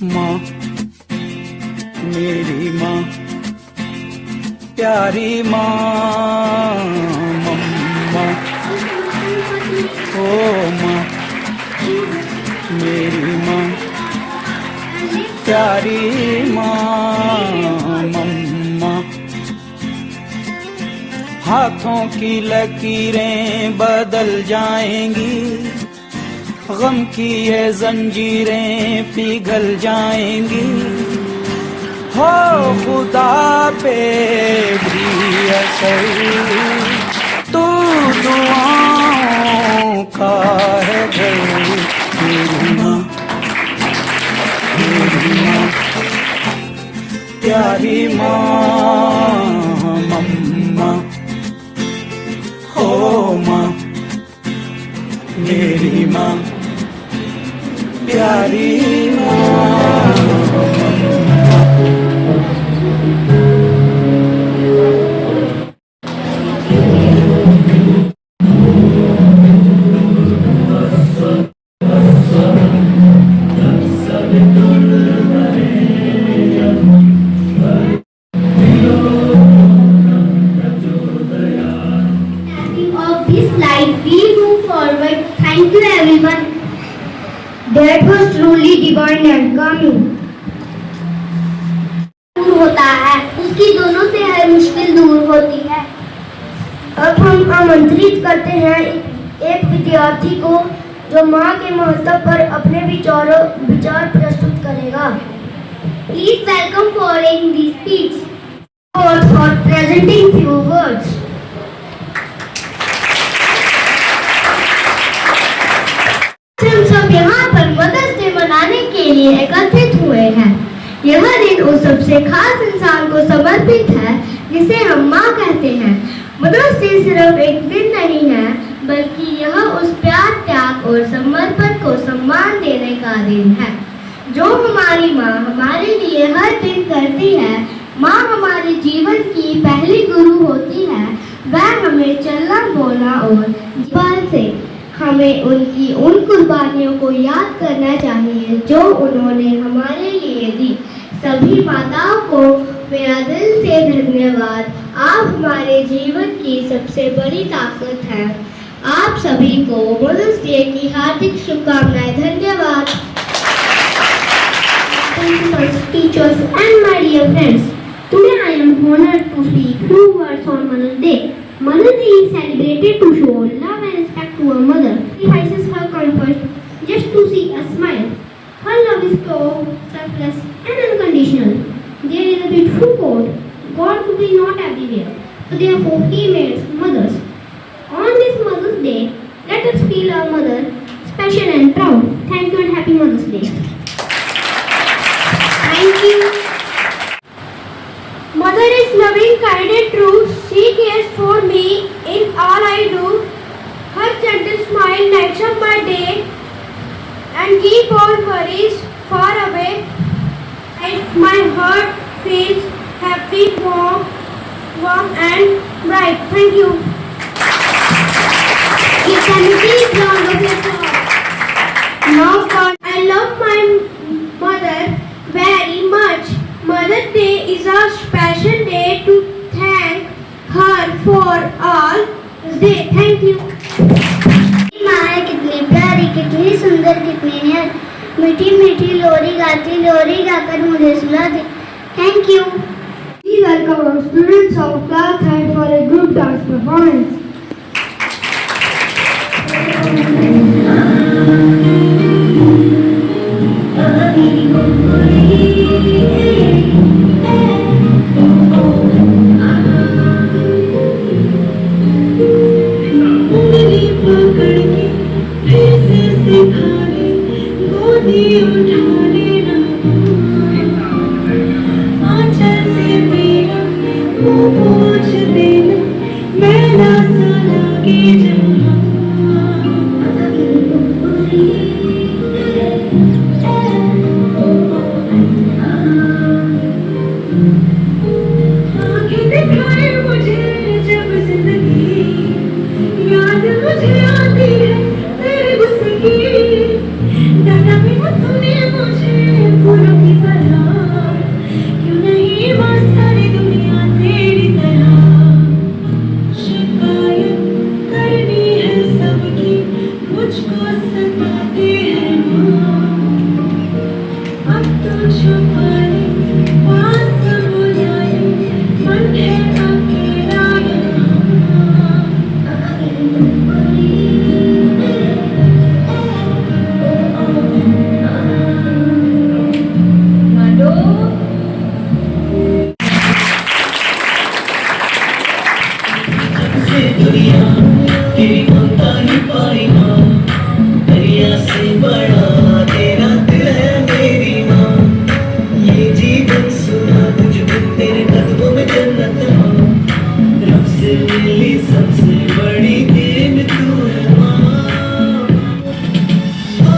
माँ मेरी माँ प्यारी माँ मम्मा ओ माँ मेरी माँ प्यारी माँ मम्मा। हाथों की लकीरें बदल जाएंगी, गम की ये जंजीरें पिघल जाएंगी। हो खुदा पे भी असर तू दुआओं का है घर। मेरी माँ प्यारी माँ मम्मा हो माँ मेरी माँ प्यारी Of this life we move forward. Thank you everyone. That was truly divine and calming. दूर होता है, उसकी दोनों से हर मुश्किल दूर होती है। अब हम आमंत्रित करते हैं एक विद्यार्थी को जो माँ के महत्व पर अपने विचार प्रस्तुत करेगा। Please welcome for the speech or for presenting few words. हम सब यहाँ पर मदर्स डे मनाने के लिए एकत्रित हुए हैं। यह दिन उस सबसे खास इंसान को समर्पित है जिसे हम माँ कहते हैं। मदर्स डे सिर्फ एक दिन नहीं है, बल्कि यह उस प्यार, त्याग और समर्पण को सम्मान देने का दिन है जो हमारी माँ हमारे लिए हर दिन करती है। माँ हमारे जीवन की पहली गुरु होती है। वह हमें चलना, बोलना और जीवन से हमें उनकी उन कुर्बानियों को याद करना चाहिए जो उन्होंने हमारे लिए दी। सभी माताओं को मेरा दिल से धन्यवाद। आप हमारे जीवन की सबसे बड़ी ताकत हैं। आप सभी को मदर्स डे की हार्दिक शुभकामनाएं। धन्यवाद। Teachers and my dear friends, today I am honored to speak few words on Mother's Day. Mother's Day is celebrated to show love and respect to our mother. She sacrifices her comfort just to see us smile. Her love is pure, selfless and unconditional. There is a beautiful quote, God could be not everywhere, so therefore He made us mothers. On this Mother's Day, let us feel our mother special and proud. Thank you and happy Mother's Day. Thank you. Mother is loving, kind and true. She cares for me in all I do. Her gentle smile lights up my day and keep all worries far away. And my heart feels happy, warm and bright. Thank you. It's a big round of applause. Now, God, I love my mother very much. Mother's Day is a special day to thank her for all this day. Thank you. माँ है कितनी प्यारी, कितनी सुंदर, कितनी निहार, मीठी मीठी लोरी गाती, लोरी गाकर मुझे सुलाती। Thank you. We welcome our students of class 3rd for a group dance performance. Thank you. दुनिया तेरी ममता ही पाई माँ, दरिया से बड़ा तेरा दिल है मेरी माँ। ये जीवन सुना मुझको तेरे कदमों में जन्नत माँ, रब से मिली सबसे बड़ी देन तू है माँ। ओ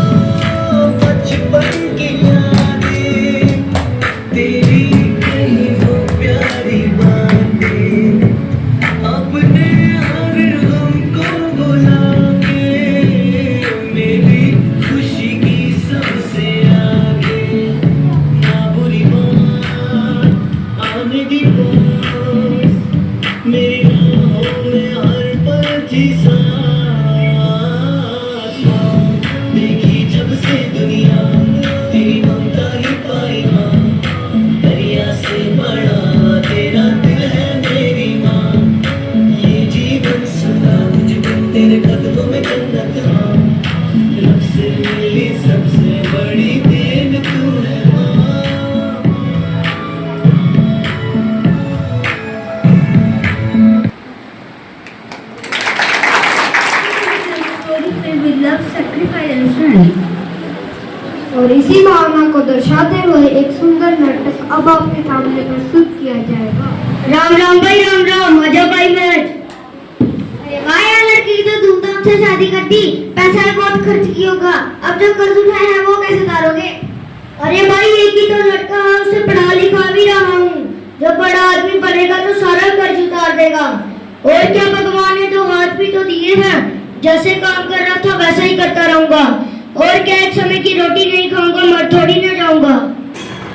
बचपन की यादें तेरी कही वो प्यारी बातें, अपने हर गम को भुला के मेरी खुशी की सबसे आगे। ना बुरी बात आने दी बात, मेरी राहों में हर पल थी साथ माँ। देखी जब से दुनिया तेरी ममता ही पाई माँ, दरिया से बड़ा तेरा दिल है मेरी माँ। ये जीवन सुना मुझको तेरे कदमों में जन्नत माँ, रब से मिली सबसे बड़ी देन तू है माँ। और इसी भावना को दर्शाते हुए एक सुंदर नाटक अब आपके सामने प्रस्तुत किया जाएगा। राम राम भाई, राम राम। मजा भाई मैच। अरे वाह यार, लड़की की तो धूमधाम से शादी कर दी, पैसा भी बहुत खर्च किया होगा। अब जो कर्ज उठाए हैं वो कैसे उतारोगे? अरे भाई एक ही तो लड़का है, उसे पढ़ा लिखा भी रहा हूँ। जब बड़ा आदमी बनेगा तो सारा कर्ज उतार देगा। और क्या, भगवान ने तो हाथ भी तो दिए हैं, जैसे काम कर रहा था वैसा ही करता रहूंगा। और क्या, एक समय की रोटी नहीं खाऊंगा, मर थोड़ी ना जाऊंगा।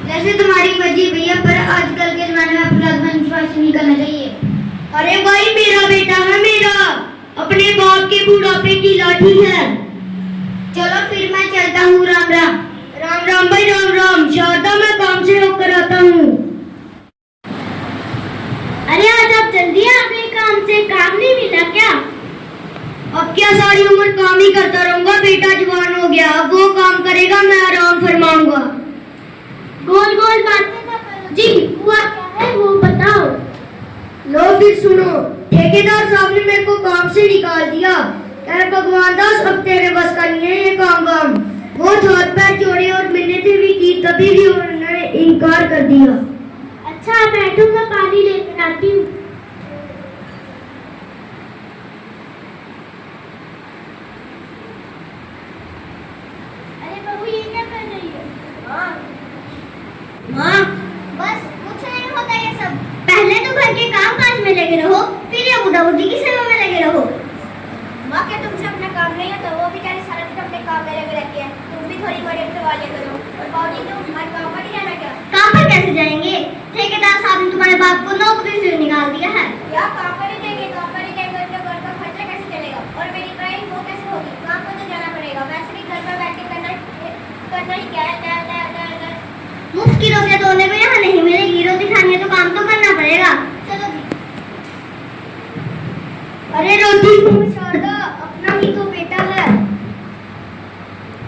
जैसे तुम्हारी मर्जी भैया, पर आजकल के जमाने में अपना विश्वास नहीं करना चाहिए। अरे भाई मेरा बेटा है, मेरा अपने बाप के बुढ़ापे की लाठी है। चलो फिर मैं चलता हूँ। राम राम। राम राम भाई, राम राम। शारदा मैं काम से होकर आता हूँ। अरे आज आप जल्दी आ गए काम से, काम नहीं मिला क्या? अब क्या, सारी उम्र काम ही करता रहूंगा। बेटा जवान हो गया, अब वो काम करेगा, मैं आराम फरमाऊंगा। गोल गोल बातें ना करो जी, हुआ क्या है वो बताओ। लो फिर सुनो, ठेकेदार साहब ने मेरे को काम से निकाल दिया। कह भगवान दास अब तेरे बस का नहीं है ये काम। वो हाथ पैर जोड़े और मिन्नतें भी की, तभी भी उन्होंने इनकार कर दिया। अच्छा बैठूंगा, पानी लेकर आती हूँ। माँ बस कुछ नहीं होता ये सब। पहले तो घर के काम काज में लगे रहो, फिर ये बुढ़ा बुढ़ी की सेवा में लगे रहो। माँ क्या तुमसे अपना काम नहीं होता? वो बेचारे सारा दिन अपने काम में लगे रहते हैं, तुम भी थोड़ी मदद करवा लिया करो। और बाबूजी तुम हमारे काम पर नहीं जाना क्या? काम पर कैसे जाएंगे? ठेकेदार साहब ने तुम्हारे बाप को नौकरी से निकाल दिया है। क्या काम पर नहीं जाएंगे? काम पर नहीं जाएंगे तो घर का खर्चा कैसे चलेगा? और मेरी पढ़ाई वो कैसे होगी? काम पर तो जाना पड़ेगा। वैसे भी घर पर बैठ के करना ही क्या है? मुफ्त की रोटियां तो उन्हें भी यहाँ नहीं मिलेगी, रोटी खानी है तो काम तो करना पड़ेगा। चलो जी। अरे रोटी को शारदा, अपना ही तो बेटा है।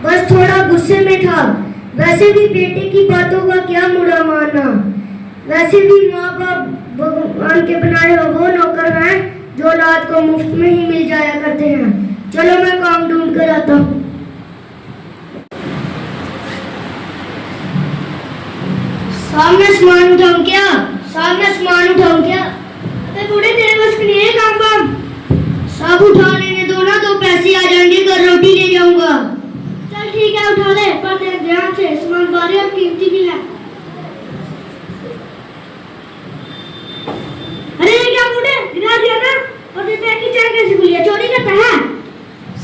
बस थोड़ा गुस्से में था। वैसे भी बेटे की बातों का क्या मुड़ा मारना। वैसे भी माँ बाप भगवान के बनाए हुए वो नौकर हैं जो रात को मुफ्त में ही मिल जाया करते हैं। चलो मैं काम ढूंढ कर आता हूँ। सामने सामान उठाऊं क्या? सामने सामान उठाऊं क्या? अरे बूढ़े तेरे बस की नहीं है काम वाम। सब उठा लेने दो ना, 2 पैसे आ जाएंगे, घर रोटी ले जाऊंगा। चल ठीक है उठा ले, पर तेरे ध्यान से, सामान भारी और कीमती भी है। अरे ये क्या बूढ़े, गिरा दिया ना? और ये पैक की चाय कैसे खुली है? चोरी करता है?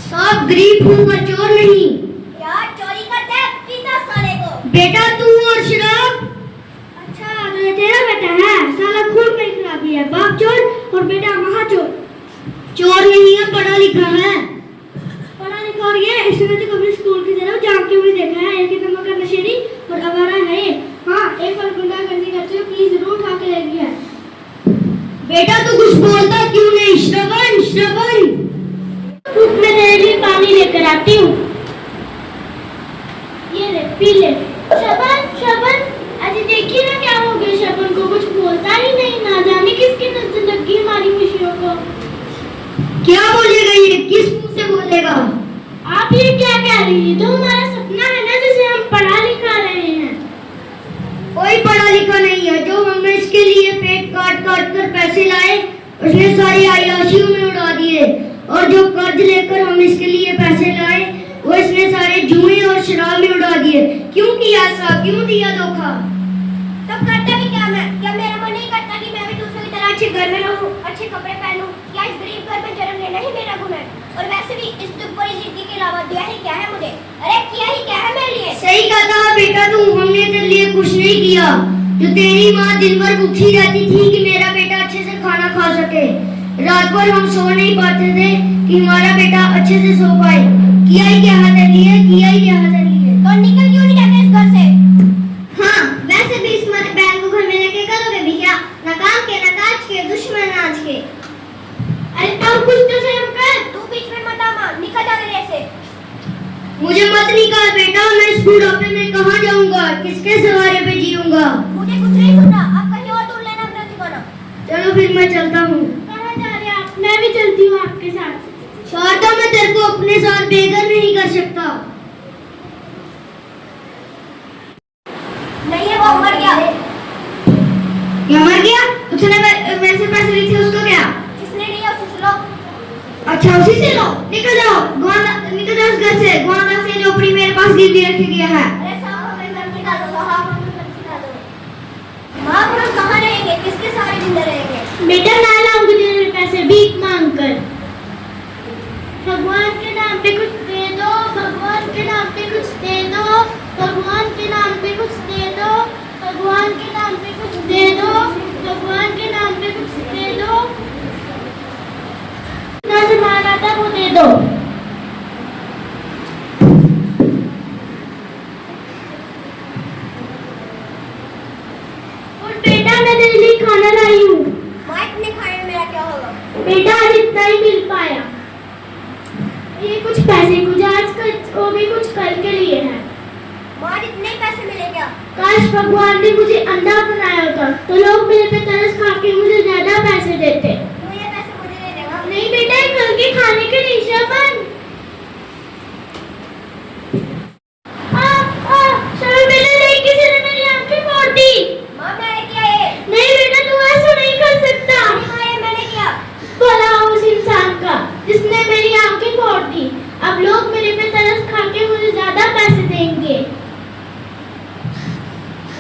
सब गरीब हूँ पर चोर नहीं। यार चोरी करते हैं पीता साले को। बेटा तू और शराब। तो तेरा बेटा है, साला खून नहीं खराबी है, बाप चोर और बेटा महाचोर। चोर नहीं है, पढ़ा लिखा है। पढ़ा लिखा और ये इसने तो कभी स्कूल की तरफ जाके भी देखा है। एक नंबर का नशेड़ी और आवारा है ये। हाँ एक बार गुंडागर्दी करते हुए पुलिस जरूर उठा के ले गई है। बेटा तू कुछ बोलता क्यों नहीं? श्रवण श्रवण, धूप में तेरे लिए पानी लेकर आती हूँ। ये ले पी ले। श्रवण श्रवण, अजी देखिए ना क्या हो गया, शबन को कुछ बोलता ही नहीं, ना जाने किसकी नजर लग गई हमारी खुशियों को। बोलेगा। आप ये क्या कह रही हैं? जो हमारा सपना है ना, जिसे हम पढ़ा लिखा रहे हैं। कोई पढ़ा लिखा नहीं है। जो हमने इसके लिए पेट काट काट कर पैसे लाए, उसने सारी आयाशियों में उड़ा दिए। और जो कर्ज लेकर हम इसके लिए पैसे लाए, वो इसने सारे जुए और शराब में उड़ा दिए। क्यों किया ऐसा? क्यों दिया धोखा? तब करता भी क्या मैं? क्या मेरा मन नहीं करता कि मैं भी दूसरों की तरह अच्छे घर में रहूं, अच्छे कपड़े पहनूं? क्या इस गरीब घर में जन्म लेना ही मेरा गुनाह है? और वैसे भी इस दुख भरी जिंदगी के अलावा दिया ही क्या है मुझे? अरे किया ही क्या है मेरे लिए? सही कहा बेटा तू। हमने तेरे लिए कुछ नहीं किया। जो तेरी माँ दिन भर भूखी रहती थी कि मेरा बेटा अच्छे से खाना खा सके। रात भर हम सो नहीं पाते थे कि हमारा बेटा अच्छे से सो पाए। किया ही क्या है तेरे लिए? किया ही क्या है तेरे लिए? तो निकल क्यों नहीं जाते इस घर से? हाँ, वैसे भी इस बहन को घर में लेके करोगे भी क्या? न काम के, न काज के, दुश्मन नाच के। अरे तब कुछ तो शर्म कर। तू बीच में मत आ माँ, निकल जा मेरे से। मुझे मत निकाल बेटा। मैं इस बुढ़ापे में कहाँ जाऊंगा? किसके सहारे पे जीऊंगा? मुझे कुछ नहीं सुनना। आप कहीं और दूर लेना अपना ठिकाना। चलो फिर मैं चलता हूँ। कहाँ जा रहे हैं आप? मैं भी चलती हूँ आपके साथ। शारदा, मैं तेरे को अपने साथ बेघर नहीं कर सकता। नहीं है, वो मर गया। क्या मर गया? उसने मेरे से पैसे लिए थे, उसको क्या? जिसने लिया उसे सुनो। अच्छा, उसी से लो। निकल जाओ। निकल जाओ इस घर से। गोवांदा से झोपड़ी मेरे पास गिरवी रखी गया है। अरे साहब, हमें घर निकाल दो। साहब, हमें घर निकाल दो। माँ, हम कहाँ रहेंगे? किसके सहारे जिंदा रहेंगे? बेटा मैं लाऊंगी तेरे पैसे भीख मांग कर। भगवान के नाम पे कुछ दे दो, भगवान के नाम पे कुछ दे दो, भगवान के नाम पे कुछ दे दो, भगवान के नाम पे कुछ दे दो, भगवान के नाम पे कुछ दे दो। जितना सामान आता वो दे दो। और बेटा मैं तेरे लिए खाना लाई हूँ। माँ, इतने खाने में मेरा क्या होगा? बेटा आज इतना ही मिल पाया। ये कुछ पैसे कुछ आज का, वो भी कुछ कल के लिए है। माँ, इतने ही पैसे मिले क्या? काश भगवान ने मुझे अंधा बनाया होता तो लोग मेरे पे तरस खा के मुझे ज्यादा पैसे देते। तू ये पैसे मुझे दे देगा? नहीं बेटा, ये कल के खाने के लिए शर्मन। शर्मन बेटा, नहीं, किसी ने मेरी आंखें फोड़ दी। माँ, मैंने किया ये। नहीं बेटा, तू ऐसा नहीं कर सकता। नहीं माँ, ये मैंने किया। भला उस इंसान का जिसने मेरी आंखें फोड़ दी। अब लोग मेरे पे तरस खा के मुझे ज्यादा पैसे देंगे।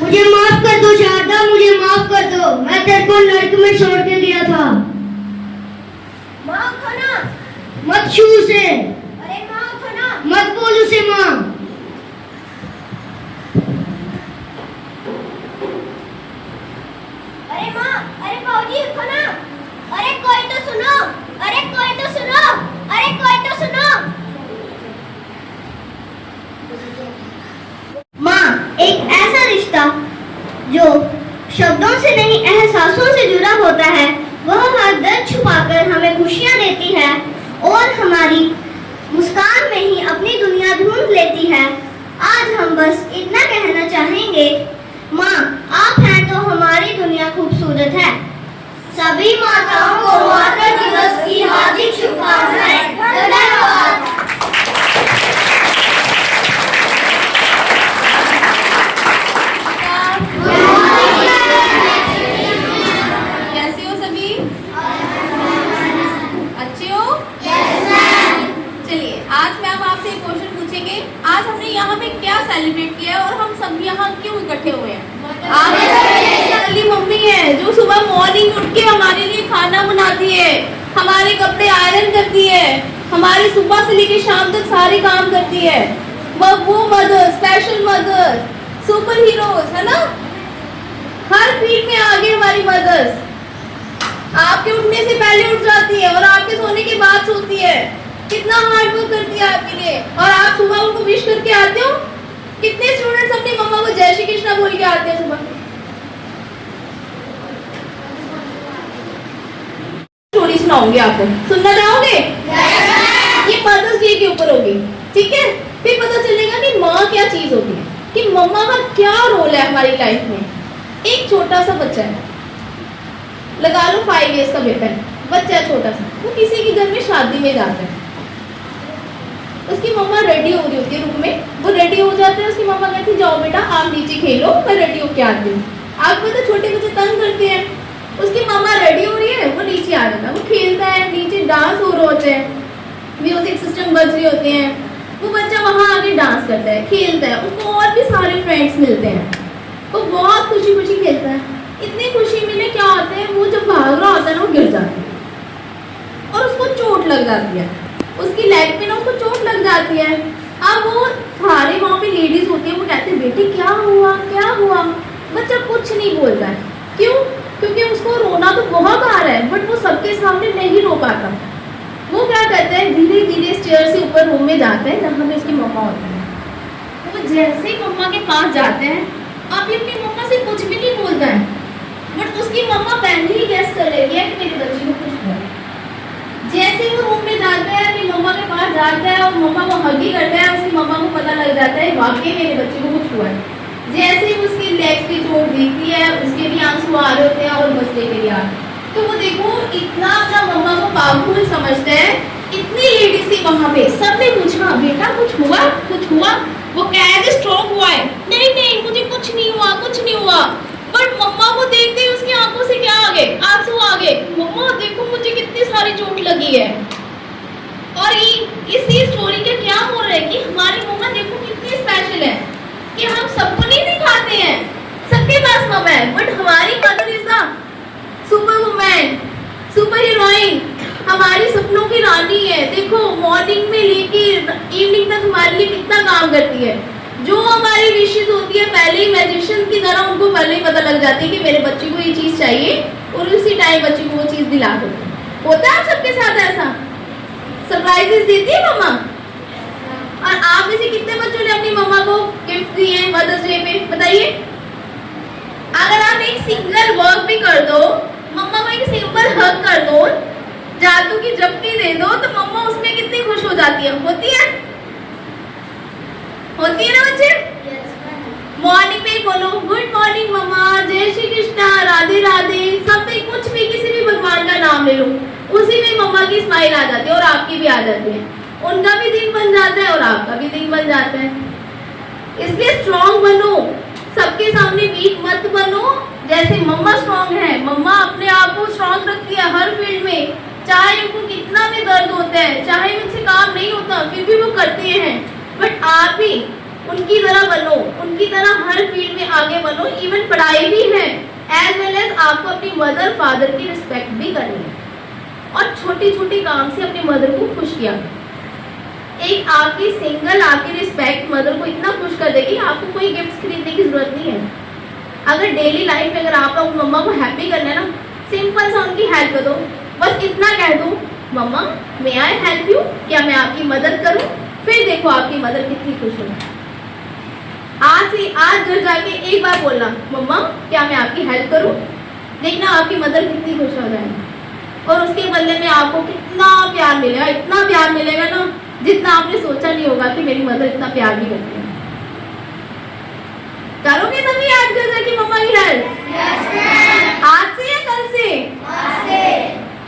मुझे माफ कर दो शारदा, मुझे माफ कर दो। मैं तेरे को नर्क में छोड़ के गया था। माँ, उठो ना। मत छू उसे। अरे माँ, उठो ना। मत बोल उसे माँ। अरे माँ, अरे बाबूजी, उठो ना। अरे कोई तो सुनो। अरे कोई तो सुनो। अरे कोई तो सुनो। माँ, एक ऐसा रिश्ता जो शब्दों से नहीं एहसासों से जुड़ा होता है, वह हर दर्द छुपाकर हमें खुशियाँ देती है और हमारी मुस्कान में ही अपनी दुनिया ढूंढ लेती है। आज हम बस इतना कहना चाहेंगे, माँ आप हैं तो हमारी दुनिया खूबसूरत है। सभी माताओं को मातृ दिवस की हार्दिक शुभकामनाएं। धन्यवाद। कैसे हो सभी? अच्छे हो? चलिए, आज मैम आपसे एक क्वेश्चन पूछेंगे। आज हमने यहाँ पे क्या सेलिब्रेट किया है और हम सब यहाँ क्यों इकट्ठे हुए हैं? आपकी मम्मी है जो सुबह मॉर्निंग उठ के हमारे लिए खाना बनाती है, हमारे कपड़े आयरन करती है, हमारे सुबह से लेके शाम तक सारे काम करती है। वो mother, special mother, super heroes है ना, हर फील्ड में आगे हमारी मदर्स। आपके उठने से पहले उठ जाती है और आपके सोने के बाद सोती है। कितना हार्ड वर्क करती है आपके लिए, और आप सुबह उनको विश करके आते हो। कितने स्टूडेंट्स अपनी मम्मा को जय श्री कृष्णा बोल के आते हैं सुबह? स्टोरी सुनाऊंगी आपको, सुनना चाहोगे? ये मदर्स डे के ऊपर होगी, ठीक है? फिर पता चलेगा कि माँ क्या चीज होती है, कि मम्मा का क्या रोल है हमारी लाइफ में। एक छोटा सा बच्चा है, लगा लो 5 इयर्स का बेटा है, बच्चा है छोटा सा, वो किसी के घर में शादी में जाता है। उसकी मम्मा रेडी हो रही होती है रूम में, वो रेडी हो जाते हैं, उसकी मम्मा कहती है जाओ बेटा आप नीचे खेलो, मैं रेडी होके आती हूँ। आपको तो छोटे बच्चे तंग करते हैं, उसकी मम्मा रेडी हो रही है, वो नीचे आ जाता है, वो खेलता है, नीचे डांस हो रहे होते हैं, म्यूजिक सिस्टम बज रहे होते हैं, वो बच्चा वहाँ आके डांस करता है, खेलता है, उसको और भी सारे फ्रेंड्स मिलते हैं, वो बहुत खुशी खुशी खेलता है। इतनी खुशी मिले क्या होता है, वो जब भाग रहा होता है ना वो गिर जाता है और उसको चोट लग जाती है, उसकी लेग पे ना उसको चोट लग जाती है। अब वो सारे वहाँ पे लेडीज होती है, वो कहते हैं बेटे क्या हुआ क्या हुआ, बच्चा कुछ नहीं बोलता है। क्यों? क्योंकि उसको रोना तो बहुत आ रहा है बट वो सबके सामने नहीं रो पाता। वो क्या करता है, धीरे धीरे स्टेयर से ऊपर रूम में जाता है जहाँ पे उसकी मम्मा होती है। वो जैसे ही मम्मा के पास जाते हैं, अभी अपनी मम्मा से कुछ भी नहीं बोलता है बट उसकी मम्मा पहले ही गैस कर लेती है कि मेरे बच्चे को कुछ हुआ। जैसे ही वो रूम में जाता है, अपनी मम्मा के पास जाता है और मम्मा को हगी करता है, उसकी मम्मा को पता लग जाता है वाकई मेरे बच्चे को कुछ हुआ है। जैसे ही उसकी लेग की चोट दिखती है, उसके भी आंसू आ रहे होते हैं और बस लेके भी आ रहे, तो वो देखो इतना अपना मम्मा को पावरफुल समझते हैं। इतनी लेडीज थी वहाँ पे, सबने पूछा बेटा कुछ हुआ कुछ हुआ, वो कैसे स्ट्रोक हुआ है, नहीं नहीं मुझे कुछ नहीं हुआ कुछ नहीं हुआ। बट मम्मा को देखते ही उसकी आंखों से क्या आ गए, आंसू आ गए, मम्मा देखो मुझे कितनी सारी चोट लगी है। और इसी स्टोरी का क्या हो रहा है कि हमारी मम्मा देखो कितनी स्पेशल है कि हम सबको नहीं दिखाते हैं, सबके पास मम्मा है बट हमारी mother is the super woman, super heroine, हमारी सपनों की रानी है। देखो मॉर्निंग में लेके इवनिंग तक हमारे लिए कितना काम करती है। जो हमारी विशेष होती है पहले ही मैजिशियन की तरह उनको पहले ही पता लग जाती है कि मेरे बच्चे को ये चीज चाहिए और उसी टाइम बच्चे को वो चीज दिला दो। होता है सबके साथ ऐसा, सरप्राइजेस देती है मम्मा। और आप में से कितने बच्चों ने अपनी मम्मा को गिफ्ट दिए हैं मदर्स डे पे, बताइए। अगर आप एक सिंगल वर्क भी कर दो, मम्मा को एक सिंपल हग कर दो, जादू की जप्ती दे दो, तो मम्मा उसमें कितनी खुश हो जाती है। होती है ना बच्चे? मॉर्निंग में बोलो गुड मॉर्निंग मम्मा, जय श्री कृष्णा, राधे राधे, सब पे कुछ भी किसी भी भगवान का नाम ले लो, उसी में मम्मा की स्माइल आ जाती है और आपकी भी आ जाती है। उनका भी दिन बन जाता है और आपका भी दिन बन जाता है। इसलिए स्ट्रॉन्ग बनो, सबके सामने वीक मत बनो। जैसे मम्मा स्ट्रॉन्ग है, मम्मा अपने आप को स्ट्रॉन्ग रखती है हर फील्ड में, चाहे उनको कितना भी दर्द होता है, चाहे उनसे काम नहीं होता फिर भी वो करते हैं। बट आप भी उनकी तरह बनो, उनकी तरह हर फील्ड में आगे बनो। इवन पढ़ाई भी है, एज वेल एज आपको अपनी मदर फादर की रिस्पेक्ट भी करनी है और छोटी छोटी काम से अपनी मदर को खुश किया। एक आपकी सिंगल आपकी रिस्पेक्ट मदर को इतना खुश कर देगी, आपको कोई गिफ्ट खरीदने की जरूरत नहीं है। अगर डेली लाइफ में अगर आप लोग मम्मा को हैप्पी करना है ना, सिंपल सा उनकी हेल्प कर दो, बस इतना कह दो मम्मा मे आई हेल्प यू, क्या मैं आपकी मदद करूं? फिर देखो आपकी मदर कितनी खुश होगी। आज घर जाके एक बार बोलना मम्मा क्या मैं आपकी हेल्प करूं, देखना आपकी मदर कितनी खुश हो जाएगी और उसके बदले में आपको कितना प्यार मिलेगा, इतना प्यार मिलेगा ना जितना आपने सोचा नहीं होगा कि मेरी मदर इतना प्यार भी करती है। करोगे सभी आज घर जाके मम्मा की हेल्प? आज से या कल से?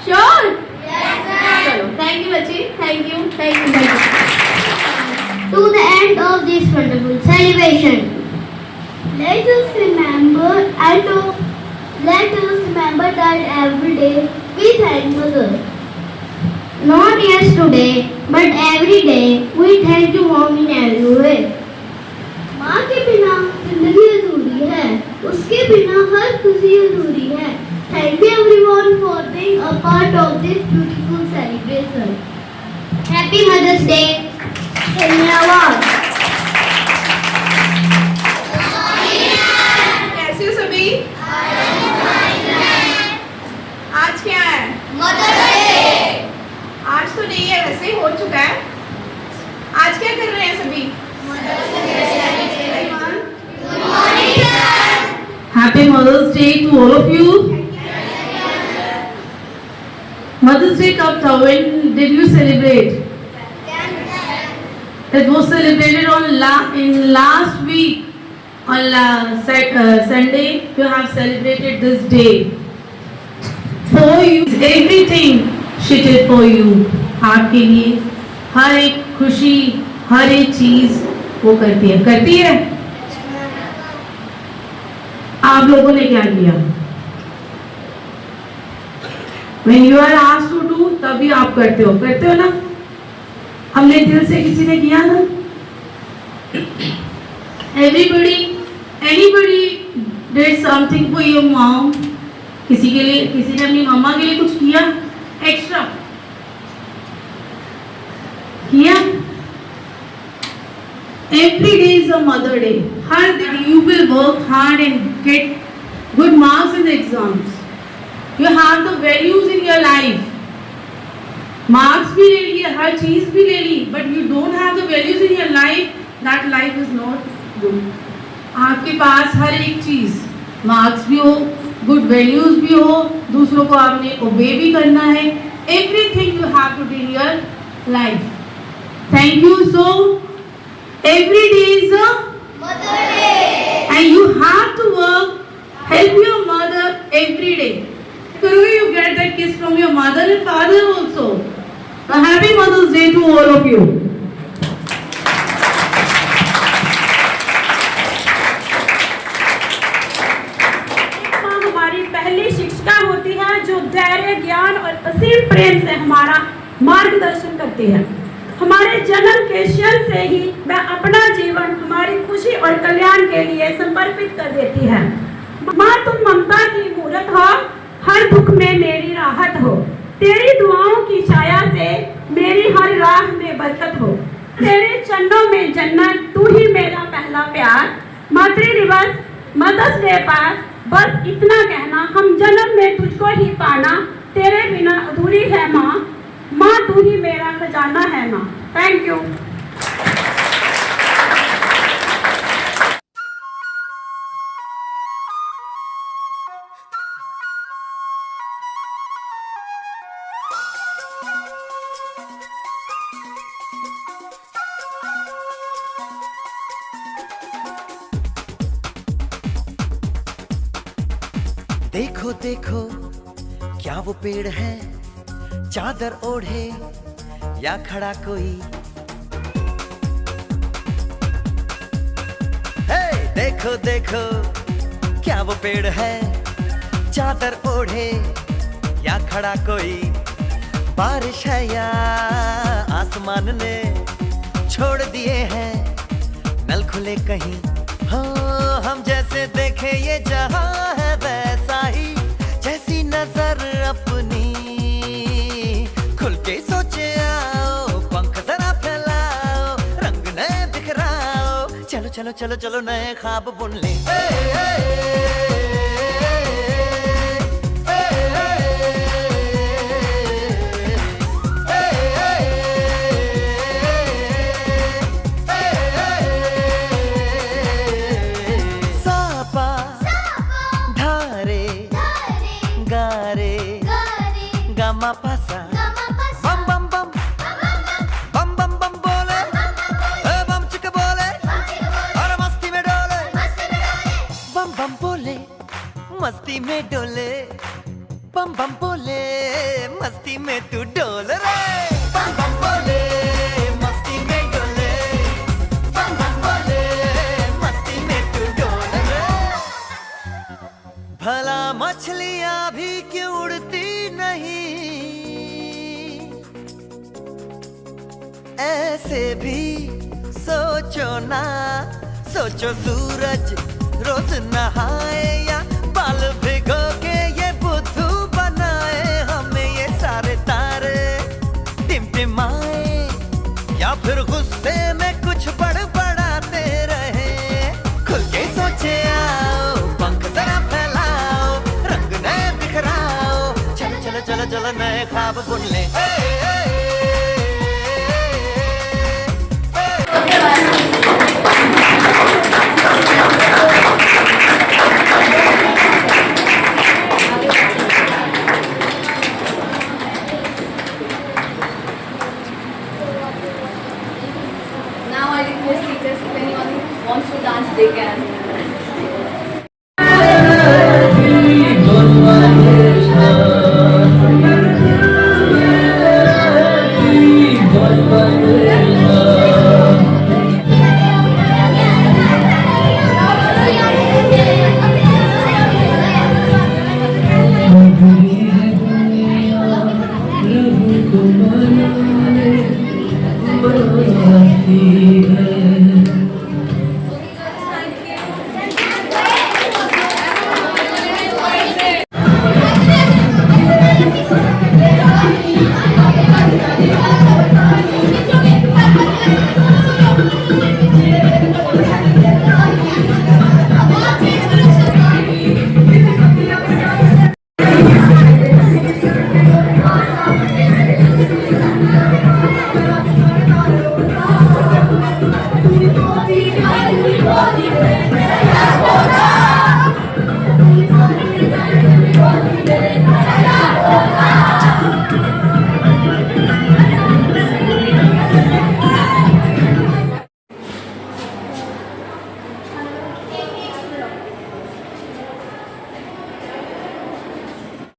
श्योर? चलो थैंक यू बच्चे, thank you thank you. To the end of this wonderful celebration, let us remember that every day we thank Mother. Not yesterday, but every day we thank you Mom in every way. माँ के बिना जिंदगी अधूरी है, उसके बिना हर खुशी अधूरी है। Thank you everyone for being a part of this beautiful celebration. Happy Mother's Day. धन्यवाद। कैसे हो सभी? आज क्या है? Mother's Day. आज तो नहीं है, वैसे हो चुका है। आज क्या कर रहे हैं सभी? Happy Mother's Day to all of you. Mother's Day कब था? When did you celebrate? It was celebrated on in last week on Sunday. You have celebrated this day for you. Everything she did for you. आपके लिए हर एक खुशी, हर एक चीज वो करती है। आप लोगों ने क्या किया? When you are asked to do, तभी आप करते हो ना? हमने दिल से किसी ने किया ना? Anybody did something for your mom? किसी ने अपनी मम्मा के लिए कुछ किया एक्स्ट्रा? किया? Every day is a mother day. हर दिन you will work hard and get good marks in the exams. You have the values in your life. Marks भी ले लिए, हर चीज भी ले ली, but you don't have the values in your life. That life is not good. आपके पास हर एक चीज, marks भी हो, गुड वैल्यूज भी हो, दूसरों को आपने ओबे भी करना है. Everything you have to do in your life. Thank you. So every day is a Mother Day. and you have to work, help your mother every day. You get that kiss from your mother and father also. A happy Mother's Day to all of you. माँ हमारी पहली शिक्षिका होती है जो धैर्य, ज्ञान और असीम प्रेम से हमारा मार्गदर्शन करती है. हमारे जन्म के क्षण से ही वह अपना जीवन हमारी खुशी और कल्याण के लिए समर्पित कर देती है. माँ तुम ममता की मूरत हो, हर दुख में मेरी राहत हो. तेरी दुआओं की छाया से मेरी हर राह में बरकत हो. तेरे चरणों में जन्नत, तू ही मेरा पहला प्यार. मातृ दिवस, मदर्स डे पर बस इतना कहना, हम जन्म में तुझको ही पाना. तेरे बिना अधूरी है माँ, माँ तू ही मेरा खजाना है माँ. Thank you. देखो देखो क्या वो पेड़ है, चादर ओढ़े या खड़ा कोई. हे देखो देखो क्या वो पेड़ है, चादर ओढ़े या खड़ा कोई. बारिश है या आसमान ने छोड़ दिए हैं नल खुले कहीं. हाँ हम जैसे देखे ये जहां है वैसा ही, जैसी नजर अपनी खुल के सोचे आओ. पंख जरा फैलाओ, रंग नए बिखराओ. चलो चलो चलो चलो नए ख्वाब बुन ले. Gama pasa, bam bam bam, bam bam bam बोले, bam चिक बोले, और मस्ती में डोले, bam bam बोले, मस्ती में डोले, bam bam बोले, मस्ती में तू डोल रे. bam bam बोले, मस्ती में डोले, bam bam बोले, मस्ती में तू डोल रे. भला मछलियाँ भी क्यों उड़ती नहीं, ऐसे भी सोचो ना. सोचो सूरज रोज नहाए या बाल भिगो के ये बुद्धू बनाए. हमें ये सारे तारे टिमटिमाए या फिर गुस्से में कुछ बड़बड़ाते रहे. खुल के सोचे आओ, पंख जरा फैलाओ, रंग नए बिखराओ. चलो चलो चलो चलो नए ख्वाब बुन ले.